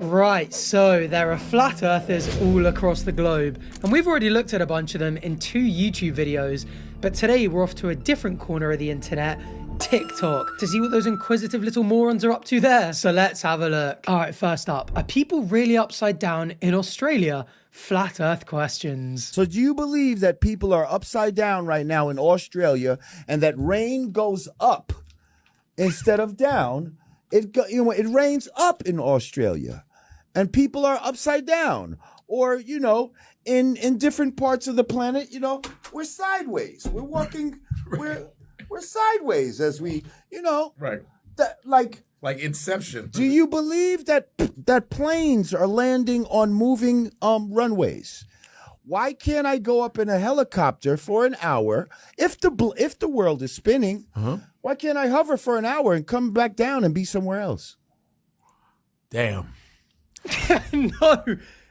Right, so there are flat earthers all across the globe, and we've already looked at a bunch of them in 2 YouTube videos, but today we're off to a different corner of the internet, TikTok, to see what those inquisitive little morons are up to there. So let's have a look. All right, first up, are people really upside down in Australia? Flat earth questions. So do you believe that people are upside down right now in Australia and that rain goes up instead of down? It rains up in Australia and people are upside down, or, in different parts of the planet, we're sideways. We're walking, we're sideways as we, Right. Like Inception. Do you believe that planes are landing on moving runways? Why can't I go up in a helicopter for an hour if the world is spinning? Why can't I hover for an hour and come back down and be somewhere else? Damn. No,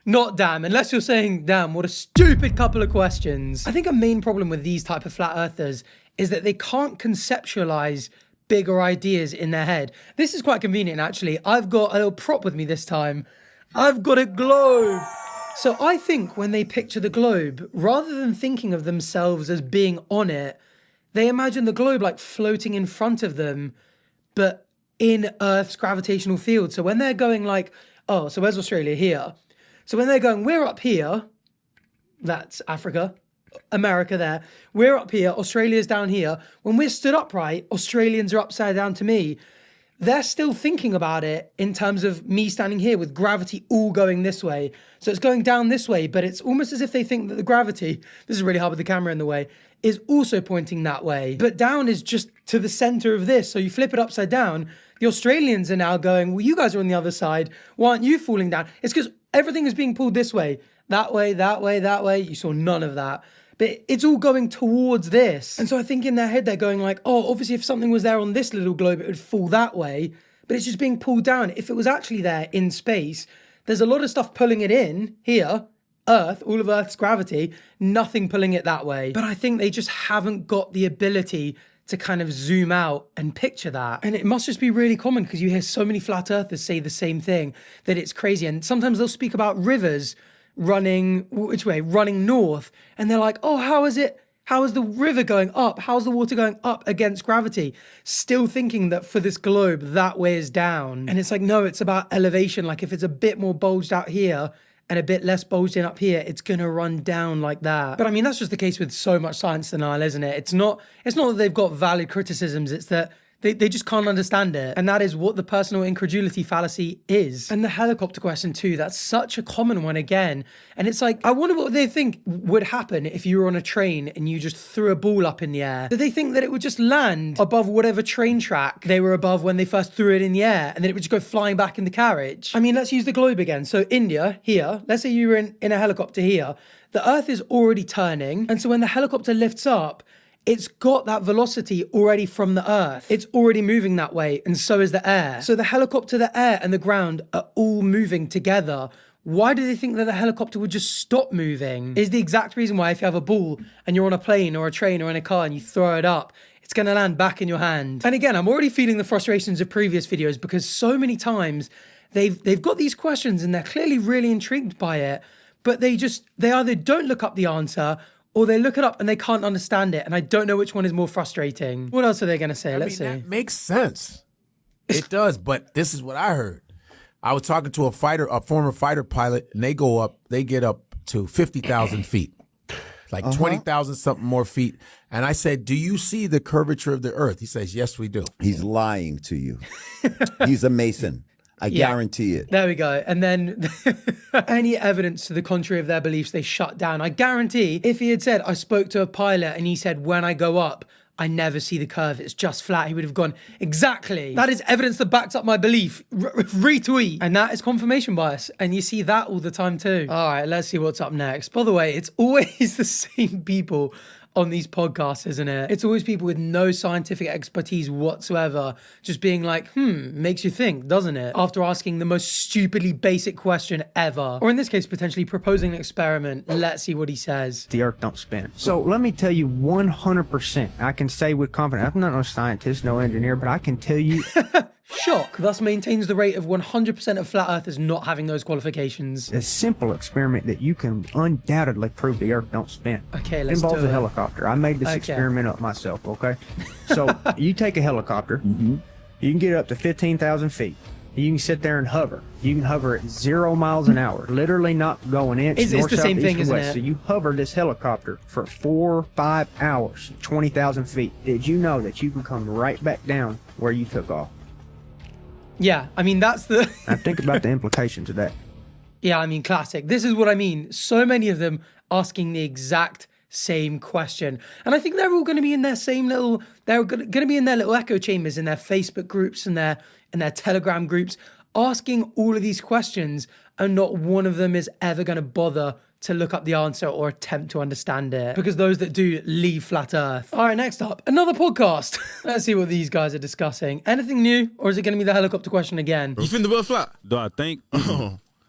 not damn. Unless you're saying, damn, what a stupid couple of questions. I think a main problem with these type of flat earthers is that they can't conceptualize bigger ideas in their head. This is quite convenient, actually. I've got a little prop with me this time. I've got a globe. So I think when they picture the globe, rather than thinking of themselves as being on it, they imagine the globe like floating in front of them, but in Earth's gravitational field. So when they're going like, oh, so where's Australia? Here. So when they're going, we're up here, that's Africa, America there, we're up here, Australia's down here. When we're stood upright, Australians are upside down to me. They're still thinking about it in terms of me standing here with gravity all going this way. So it's going down this way, but it's almost as if they think that the gravity, this is really hard with the camera in the way, is also pointing that way. But down is just to the center of this. So you flip it upside down, the Australians are now going, well, you guys are on the other side. Why aren't you falling down? It's because everything is being pulled this way, that way, that way, that way. You saw none of that. But it's all going towards this. And so I think in their head, they're going like, oh, obviously if something was there on this little globe, it would fall that way. But it's just being pulled down. If it was actually there in space, there's a lot of stuff pulling it in here, Earth, all of Earth's gravity, nothing pulling it that way. But I think they just haven't got the ability to kind of zoom out and picture that. And it must just be really common because you hear so many flat earthers say the same thing, that it's crazy. And sometimes they'll speak about rivers running, which way? Running north. And they're like, oh, how is the river going up? How's the water going up against gravity? Still thinking that for this globe, that way is down. And it's like, no, it's about elevation. Like if it's a bit more bulged out here and a bit less bulged in up here, it's gonna run down like that. But I mean, that's just the case with so much science denial, isn't it? It's not that they've got valid criticisms, it's that they just can't understand it. And that is what the personal incredulity fallacy is. And the helicopter question too, that's such a common one again. And it's like, I wonder what they think would happen if you were on a train and you just threw a ball up in the air. Do they think that it would just land above whatever train track they were above when they first threw it in the air and then it would just go flying back in the carriage? I mean, let's use the globe again. So India, here, let's say you were in a helicopter here, the Earth is already turning. And so when the helicopter lifts up, it's got that velocity already from the Earth. It's already moving that way, and so is the air. So the helicopter, the air, and the ground are all moving together. Why do they think that the helicopter would just stop moving? Is the exact reason why if you have a ball and you're on a plane or a train or in a car and you throw it up, it's gonna land back in your hand. And again, I'm already feeling the frustrations of previous videos because so many times they've got these questions and they're clearly really intrigued by it, but they either don't look up the answer or they look it up and they can't understand it. And I don't know which one is more frustrating. What else are they going to say? Let's see. That makes sense. It does, but this is what I heard. I was talking to a former fighter pilot, and they get up to 50,000 feet, like 20,000 something more feet. And I said, do you see the curvature of the Earth? He says, yes, we do. He's lying to you. He's a Mason. I guarantee it. There we go. And then any evidence to the contrary of their beliefs, they shut down. I guarantee if he had said, I spoke to a pilot and he said, when I go up, I never see the curve. It's just flat. He would have gone, exactly. That is evidence that backs up my belief. Retweet. And that is confirmation bias. And you see that all the time too. All right, let's see what's up next. By the way, it's always the same people on these podcasts, isn't it? It's always people with no scientific expertise whatsoever, just being like, makes you think, doesn't it? After asking the most stupidly basic question ever. Or in this case, potentially proposing an experiment. Let's see what he says. The Earth don't spin. So let me tell you 100%, I can say with confidence, I'm not no scientist, no engineer, but I can tell you shock, thus maintains the rate of 100% of flat earthers not having those qualifications. A simple experiment that you can undoubtedly prove the Earth don't spin. Okay, It let's involves do a it. helicopter. I made this Okay. experiment up myself, okay? So you take a helicopter, you can get up to 15,000 feet. You can sit there and hover. You can hover at 0 miles an hour, literally not going inch, It's north, the south, same east, thing, or isn't west. it? So you hover this helicopter for 4 or 5 hours, 20,000 feet. Did you know that you can come right back down where you took off? Yeah, I mean, that's the... Now think about the implications of that. Yeah, I mean, classic. This is what I mean. So many of them asking the exact same question. And I think they're all going to be in their same little, they're going to be in their little echo chambers in their Facebook groups and their Telegram groups, asking all of these questions, and not one of them is ever going to bother to look up the answer or attempt to understand it, because those that do leave flat earth. All right, next up, another podcast. Let's see what these guys are discussing. Anything new, or is it going to be the helicopter question again? You think the world flat? Do I think?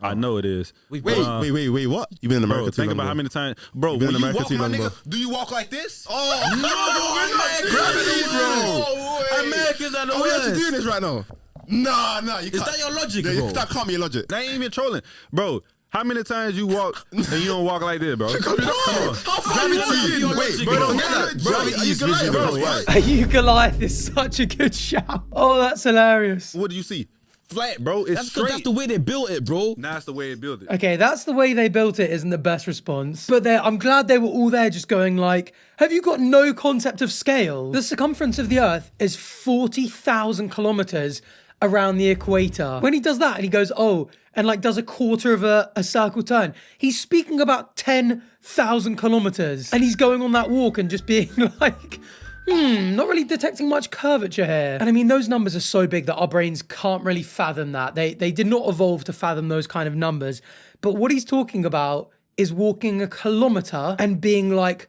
I know it is. Wait, what? You been in America Bro, too think long, about bro. how many times, bro. You been When in you America walk, too my long, bro. nigga, Do you walk like this? Oh, no, gravity, bro. Americans are the Are we actually doing this right now? Nah, you can't. Is that your logic, Yeah, bro? that can't be your logic. They ain't even trolling, bro. How many times you walk and you don't walk like this, bro? Come on. How far Gravity. Wait, bro, bro. forget that. Gravity Are you is Goliath, visible, bro? right? Are you Goliath is such a good shout. Oh, that's hilarious. What do you see? Flat, bro. It's That's because straight. that's the way they built it, bro. Nah, that's the way it built it. Okay, that's the way they built it isn't the best response. But I'm glad they were all there just going like, have you got no concept of scale? The circumference of the Earth is 40,000 kilometers around the equator. When he does that and he goes, oh, and like does a quarter of a circle turn, he's speaking about 10,000 kilometers. And he's going on that walk and just being like, not really detecting much curvature here. And I mean, those numbers are so big that our brains can't really fathom that. They did not evolve to fathom those kind of numbers. But what he's talking about is walking a kilometer and being like,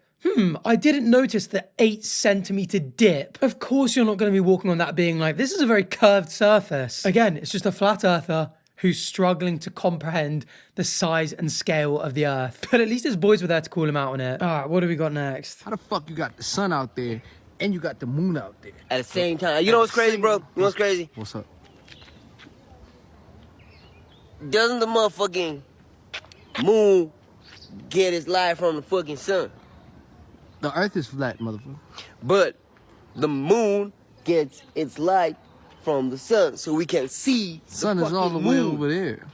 I didn't notice the 8 centimeter dip. Of course you're not going to be walking on that being like, this is a very curved surface. Again, it's just a flat earther who's struggling to comprehend the size and scale of the Earth. But at least his boys were there to call him out on it. All right, what do we got next? How the fuck you got the sun out there and you got the moon out there? At the same time. You know what's crazy, bro? You know what's crazy? What's up? Doesn't the motherfucking moon get its light from the fucking sun? The earth is flat, motherfucker. But the moon gets its light from the sun, so we can see the Sun is all the fucking way moon. over there.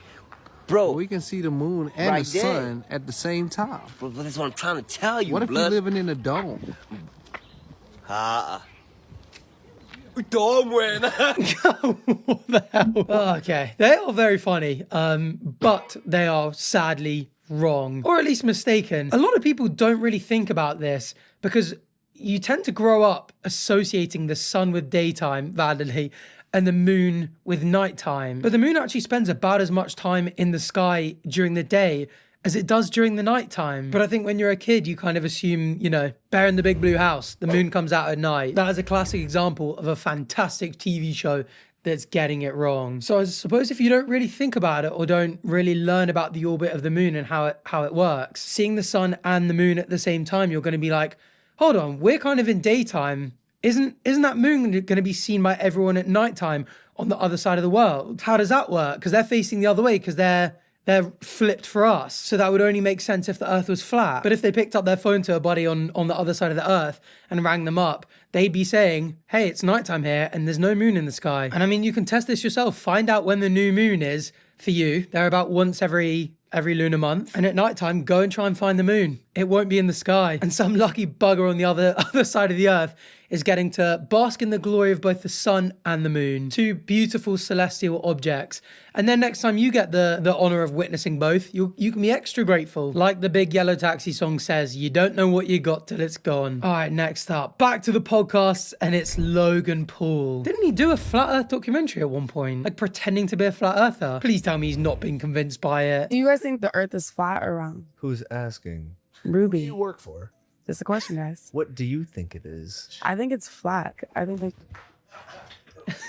Bro, We can see the moon and Right the there. sun at the same time. bro, that's what I'm trying to tell you, What if blood. you're living in a dome? Dog wearing What the hell? Okay, they are very funny, but they are sadly wrong, or at least mistaken. A lot of people don't really think about this because you tend to grow up associating the sun with daytime, validly, and the moon with nighttime. But the moon actually spends about as much time in the sky during the day as it does during the nighttime. But I think when you're a kid, you kind of assume, Bear in the Big Blue House, the moon comes out at night. That is a classic example of a fantastic TV show that's getting it wrong. So I suppose if you don't really think about it or don't really learn about the orbit of the moon and how it works, seeing the sun and the moon at the same time, you're going to be like, hold on, we're kind of in daytime. Isn't that moon going to be seen by everyone at nighttime on the other side of the world? How does that work? Because they're facing the other way because they're flipped for us. So that would only make sense if the Earth was flat. But if they picked up their phone to a buddy on the other side of the Earth and rang them up, they'd be saying, hey, it's nighttime here and there's no moon in the sky. And I mean, you can test this yourself. Find out when the new moon is for you. They're about once every lunar month. And at nighttime, go and try and find the moon. It won't be in the sky. And some lucky bugger on the other side of the Earth is getting to bask in the glory of both the sun and the moon. Two beautiful celestial objects. And then next time you get the honor of witnessing both, you can be extra grateful. Like the Big Yellow Taxi song says, you don't know what you got till it's gone. All right, next up, back to the podcasts, and it's Logan Paul. Didn't he do a flat earth documentary at one point? Like pretending to be a flat earther? Please tell me he's not been convinced by it. Do you guys think the earth is flat or round? Who's asking? Ruby. Who do you work for? That's the question, guys. What do you think it is? I think it's flat. I think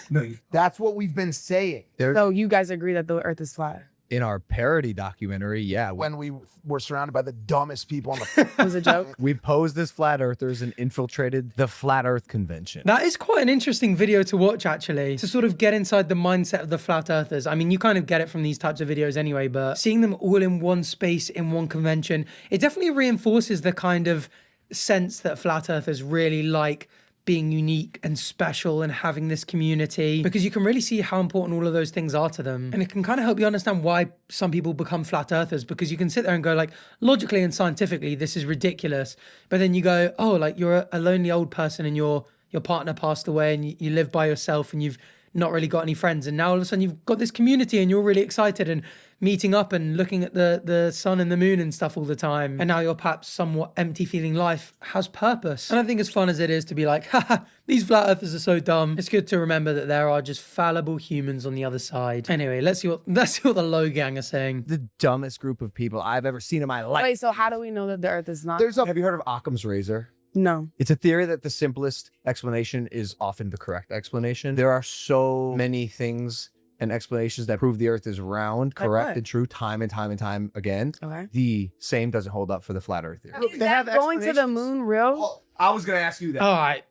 No, that's what we've been saying. so you guys agree that the earth is flat? In our parody documentary, yeah, When we were surrounded by the dumbest people on the It was a joke. we posed as flat earthers and infiltrated the Flat Earth Convention. That is quite an interesting video to watch, actually, to sort of get inside the mindset of the flat earthers. I mean, you kind of get it from these types of videos anyway, but seeing them all in one space, in one convention, it definitely reinforces the kind of sense that flat earthers really like being unique and special and having this community, because you can really see how important all of those things are to them. And it can kind of help you understand why some people become flat earthers, because you can sit there and go like, logically and scientifically, this is ridiculous. But then you go, oh, like you're a lonely old person and your partner passed away and you live by yourself and you've not really got any friends. And now all of a sudden you've got this community and you're really excited and meeting up and looking at the sun and the moon and stuff all the time. And now your perhaps somewhat empty feeling life has purpose. And I think as fun as it is to be like, haha, these flat earthers are so dumb, it's good to remember that there are just fallible humans on the other side. Anyway, let's see what the low gang are saying. The dumbest group of people I've ever seen in my life. Wait, so how do we know that the Earth is not? Have you heard of Occam's razor? No. It's a theory that the simplest explanation is often the correct explanation. There are so many things and explanations that prove the Earth is round, Like correct, what? and true time and time and time again. Okay. The same doesn't hold up for the flat Earth theory. Is that going to the moon real? I was going to ask you that. All right.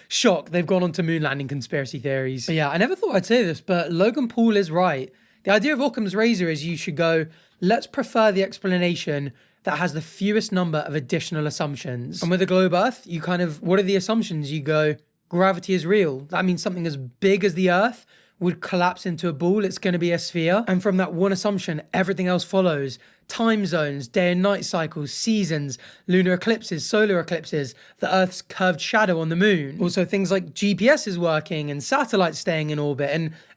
Shock. They've gone on to moon landing conspiracy theories. But yeah, I never thought I'd say this, but Logan Paul is right. The idea of Occam's razor is you should go, let's prefer the explanation that has the fewest number of additional assumptions. And with the globe Earth, you kind of, what are the assumptions? You go, gravity is real. That means something as big as the Earth would collapse into a ball. It's going to be a sphere. And from that one assumption, everything else follows. Time zones, day and night cycles, seasons, lunar eclipses, solar eclipses, the Earth's curved shadow on the moon. Also things like GPS is working and satellites staying in orbit,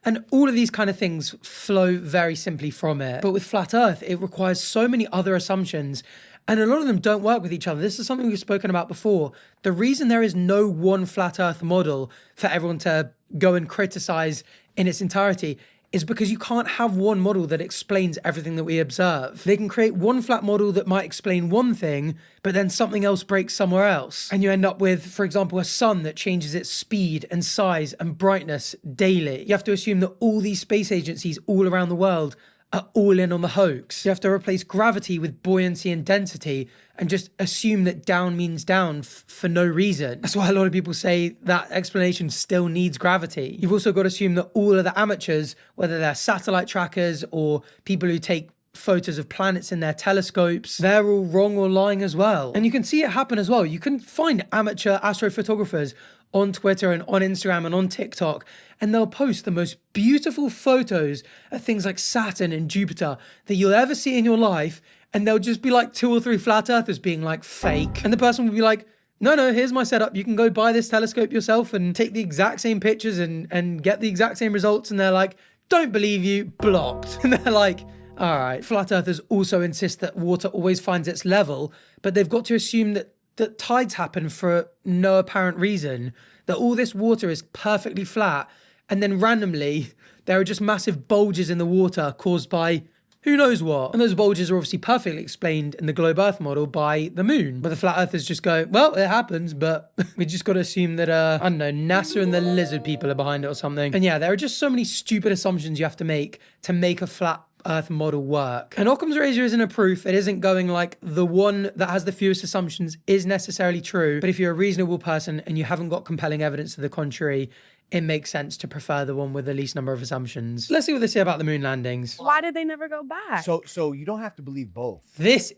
and all of these kind of things flow very simply from it. But with flat Earth, it requires so many other assumptions, and a lot of them don't work with each other. This is something we've spoken about before. The reason there is no one flat Earth model for everyone to go and criticize in its entirety is because you can't have one model that explains everything that we observe. They can create one flat model that might explain one thing, but then something else breaks somewhere else. And you end up with, for example, a sun that changes its speed and size and brightness daily. You have to assume that all these space agencies all around the world are all in on the hoax. You have to replace gravity with buoyancy and density and just assume that down means down for no reason. That's why a lot of people say that explanation still needs gravity. You've also got to assume that all of the amateurs, whether they're satellite trackers or people who take photos of planets in their telescopes, they're all wrong or lying as well. And you can see it happen as well. You can find amateur astrophotographers on Twitter and on Instagram and on TikTok, and they'll post the most beautiful photos of things like Saturn and Jupiter that you'll ever see in your life, and they'll just be like 2 or 3 flat earthers being like fake. And the person will be like, no, here's my setup. You can go buy this telescope yourself and take the exact same pictures and get the exact same results. And they're like, don't believe you, blocked. And they're like, all right. Flat earthers also insist that water always finds its level, but they've got to assume that tides happen for no apparent reason, that all this water is perfectly flat, and then randomly there are just massive bulges in the water caused by who knows what. And those bulges are obviously perfectly explained in the globe Earth model by the moon. But the flat earthers just go, well, it happens, but we just got to assume that, I don't know, NASA and the lizard people are behind it or something. And yeah, there are just so many stupid assumptions you have to make a flat Earth model work. And Occam's razor isn't a proof. It isn't going like the one that has the fewest assumptions is necessarily true. But if you're a reasonable person and you haven't got compelling evidence to the contrary, it makes sense to prefer the one with the least number of assumptions. Let's see what they say about the moon landings. Why did they never go back? So you don't have to believe both. That's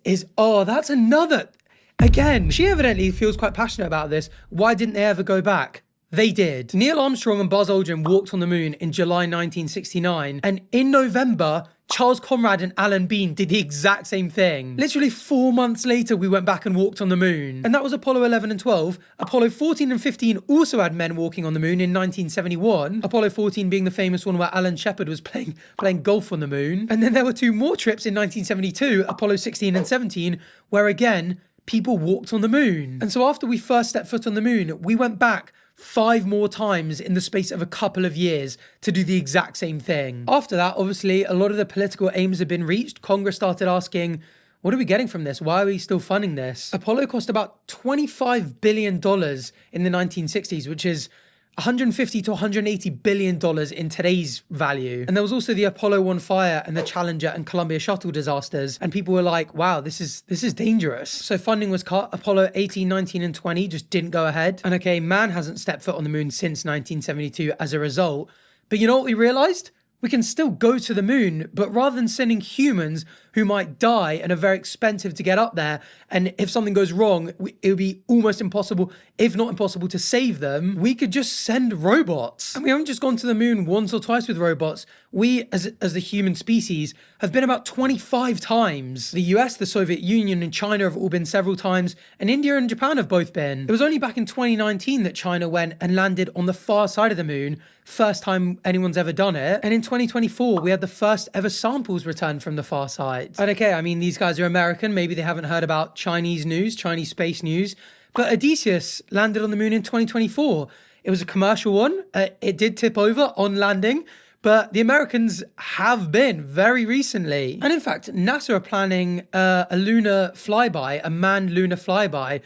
another. Again, she evidently feels quite passionate about this. Why didn't they ever go back? They did. Neil Armstrong and Buzz Aldrin walked on the moon in July 1969, and in November, Charles Conrad and Alan Bean did the exact same thing. Literally 4 months later, we went back and walked on the moon. And that was Apollo 11 and 12. Apollo 14 and 15 also had men walking on the moon in 1971. Apollo 14 being the famous one where Alan Shepard was playing golf on the moon. And then there were 2 more trips in 1972, Apollo 16 and 17, where again, people walked on the moon. And so after we first stepped foot on the moon, we went back 5 more times in the space of a couple of years to do the exact same thing. After that, obviously, a lot of the political aims have been reached. Congress started asking, what are we getting from this? Why are we still funding this? Apollo cost about $25 billion in the 1960s, which is $150 to $180 billion in today's value. And there was also the Apollo 1 fire and the Challenger and Columbia shuttle disasters. And people were like, wow, this is dangerous. So funding was cut. Apollo 18, 19, and 20 just didn't go ahead. And okay, man hasn't stepped foot on the moon since 1972 as a result. But you know what we realized? We can still go to the moon, but rather than sending humans who might die and are very expensive to get up there, and if something goes wrong, it would be almost impossible, if not impossible, to save them, we could just send robots. And we haven't just gone to the moon once or twice with robots. We, as the human species, have been about 25 times. The US, the Soviet Union, and China have all been several times, and India and Japan have both been. It was only back in 2019 that China went and landed on the far side of the moon, first time anyone's ever done it. And in 2024, we had the first ever samples returned from the far side. And okay, I mean, these guys are American. Maybe they haven't heard about Chinese news, Chinese space news. But Odysseus landed on the moon in 2024. It was a commercial one. It did tip over on landing. But the Americans have been very recently. And in fact, NASA are planning a lunar flyby, a manned lunar flyby,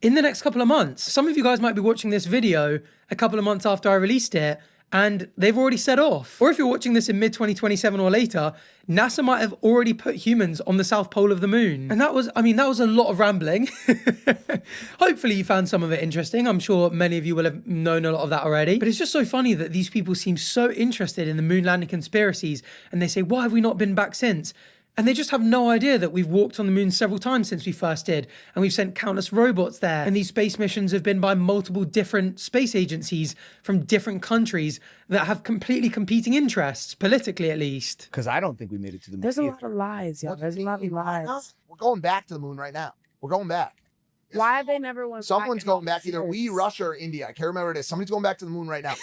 in the next couple of months. Some of you guys might be watching this video a couple of months after I released it, and they've already set off. Or if you're watching this in mid-2027 or later, NASA might have already put humans on the south pole of the moon. And that was a lot of rambling. Hopefully you found some of it interesting. I'm sure many of you will have known a lot of that already. But it's just so funny that these people seem so interested in the moon landing conspiracies, and they say, why have we not been back since? And they just have no idea that we've walked on the moon several times since we first did. And we've sent countless robots there. And these space missions have been by multiple different space agencies from different countries that have completely competing interests, politically at least. Because I don't think we made it to the moon. There's a lot of lies, y'all. There's a lot of lies. We're going back to the moon right now. We're going back. Why have they never went Someone's back going back, either we, Russia, or India. I can't remember it is. Somebody's going back to the moon right now.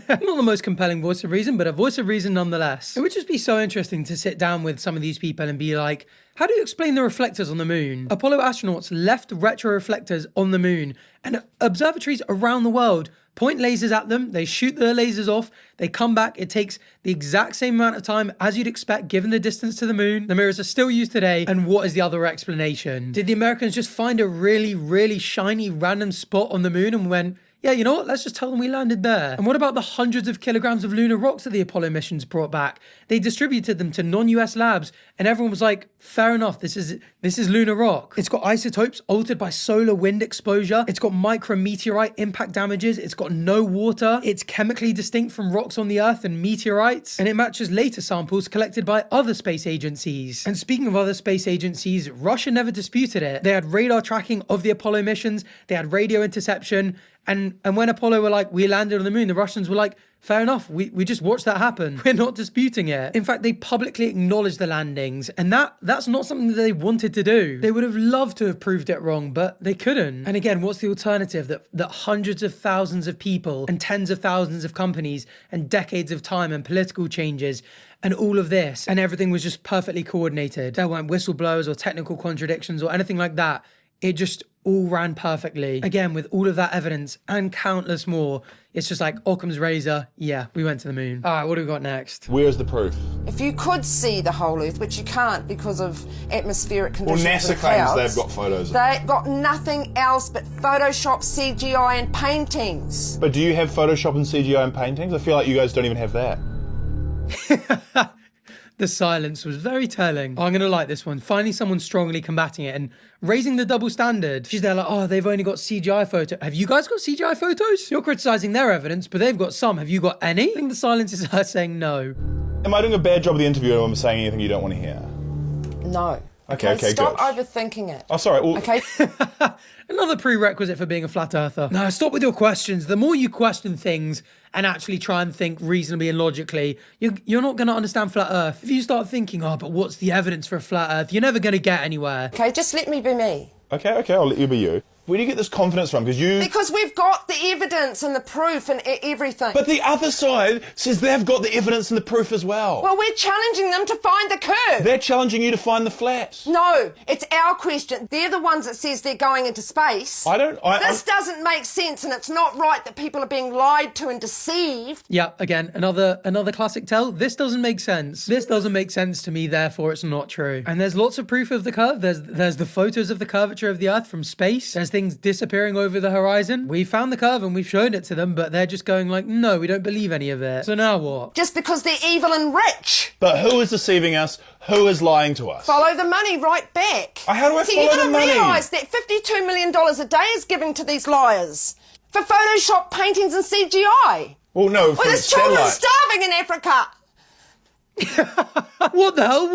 Not the most compelling voice of reason, but a voice of reason nonetheless. It would just be so interesting to sit down with some of these people and be like, how do you explain the reflectors on the moon? Apollo astronauts left retroreflectors on the moon, and observatories around the world point lasers at them, they shoot their lasers off, they come back, it takes the exact same amount of time as you'd expect given the distance to the moon. The mirrors are still used today, and what is the other explanation? Did the Americans just find a really, really shiny random spot on the moon and went, yeah, you know what, let's just tell them we landed there? And what about the hundreds of kilograms of lunar rocks that the Apollo missions brought back? They distributed them to non-US labs, and everyone was like, fair enough, this is lunar rock. It's got isotopes altered by solar wind exposure. It's got micrometeorite impact damages. It's got no water. It's chemically distinct from rocks on the Earth and meteorites. And it matches later samples collected by other space agencies. And speaking of other space agencies, Russia never disputed it. They had radar tracking of the Apollo missions. They had radio interception. And when Apollo were like, we landed on the moon, the Russians were like, fair enough, we just watched that happen. We're not disputing it. In fact, they publicly acknowledged the landings, and that's not something that they wanted to do. They would have loved to have proved it wrong, but they couldn't. And again, what's the alternative? That hundreds of thousands of people and tens of thousands of companies and decades of time and political changes and all of this, and everything was just perfectly coordinated. There weren't whistleblowers or technical contradictions or anything like that. It just all ran perfectly. Again, with all of that evidence and countless more, it's just like Occam's razor. Yeah, we went to the moon. All right, what do we got next? Where's the proof? If you could see the whole Earth, which you can't because of atmospheric conditions. Well, NASA and claims clouds, they've got photos. They've got nothing else but Photoshop, CGI, and paintings. But do you have Photoshop and CGI and paintings? I feel like you guys don't even have that. The silence was very telling. I'm going to like this one. Finally, someone strongly combating it and raising the double standard. She's there like, oh, they've only got CGI photos. Have you guys got CGI photos? You're criticizing their evidence, but they've got some. Have you got any? I think the silence is her saying no. Am I doing a bad job of the interview, or am I saying anything you don't want to hear? No. Okay, Stop good. overthinking it. Oh, sorry. Well, okay. Another prerequisite for being a flat earther. No, stop with your questions. The more you question things and actually try and think reasonably and logically, you're not going to understand flat earth. If you start thinking, oh, but what's the evidence for a flat earth? You're never going to get anywhere. Okay, just let me be me. Okay, I'll let you be you. Where do you get this confidence from? Because we've got the evidence and the proof and everything. But the other side says they've got the evidence and the proof as well. Well, we're challenging them to find the curve. They're challenging you to find the flat. No, it's our question. They're the ones that says they're going into space. This doesn't make sense, and it's not right that people are being lied to and deceived. Yeah, again, another classic tell. This doesn't make sense. This doesn't make sense to me, therefore it's not true. And there's lots of proof of the curve. There's the photos of the curvature of the Earth from space. There's things disappearing over the horizon. We found the curve and we've shown it to them, but they're just going like, no, we don't believe any of it. So now what? Just because they're evil and rich. But who is deceiving us? Who is lying to us? Follow the money right back. How do I See, follow you the don't money? realise that $52 million a day is given to these liars for Photoshop paintings and CGI. Well, no, Well, there's children starving in Africa. What the hell?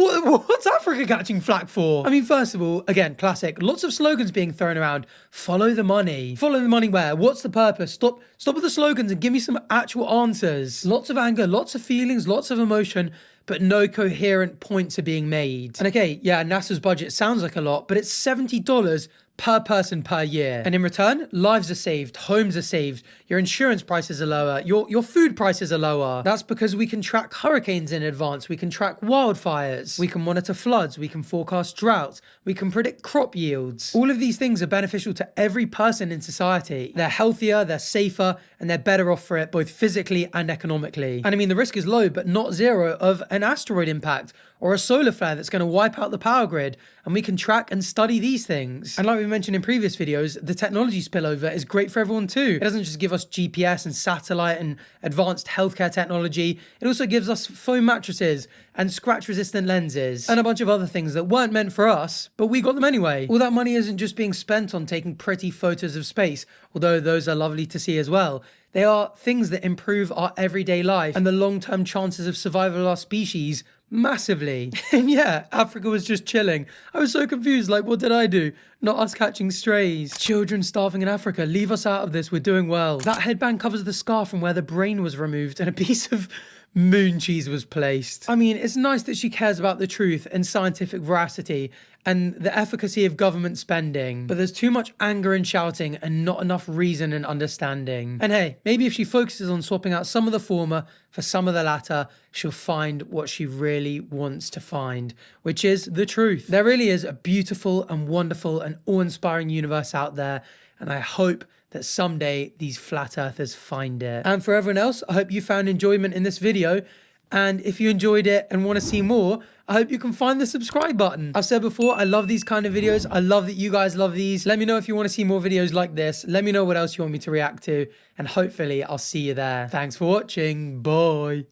What's Africa catching flack for? I mean, first of all, again, classic. Lots of slogans being thrown around. Follow the money. Follow the money where? What's the purpose? Stop with the slogans and give me some actual answers. Lots of anger, lots of feelings, lots of emotion, but no coherent points are being made. And okay, yeah, NASA's budget sounds like a lot, but it's $70 per person per year. And in return, lives are saved, homes are saved, your insurance prices are lower, your food prices are lower. That's because we can track hurricanes in advance, we can track wildfires, we can monitor floods, we can forecast droughts, we can predict crop yields. All of these things are beneficial to every person in society. They're healthier, they're safer, and they're better off for it, both physically and economically. And I mean, the risk is low, but not zero, of an asteroid impact or a solar flare that's going to wipe out the power grid, and we can track and study these things. And like we mentioned in previous videos, the technology spillover is great for everyone too. It doesn't just give us GPS and satellite and advanced healthcare technology, it also gives us foam mattresses and scratch-resistant lenses and a bunch of other things that weren't meant for us, but we got them anyway. All that money isn't just being spent on taking pretty photos of space, although those are lovely to see as well. They are things that improve our everyday life and the long-term chances of survival of our species massively. And yeah, Africa was just chilling. I was so confused, like, what did I do? Not us catching strays. Children starving in Africa, leave us out of this, we're doing well. That headband covers the scar from where the brain was removed and a piece of moon cheese was placed. I mean, it's nice that she cares about the truth and scientific veracity and the efficacy of government spending, but there's too much anger and shouting and not enough reason and understanding. And hey, maybe if she focuses on swapping out some of the former for some of the latter, she'll find what she really wants to find, which is the truth. There really is a beautiful and wonderful and awe-inspiring universe out there, and I hope that someday these flat earthers find it. And for everyone else, I hope you found enjoyment in this video. And if you enjoyed it and want to see more, I hope you can find the subscribe button. I've said before, I love these kind of videos. I love that you guys love these. Let me know if you want to see more videos like this. Let me know what else you want me to react to. And hopefully I'll see you there. Thanks for watching. Bye.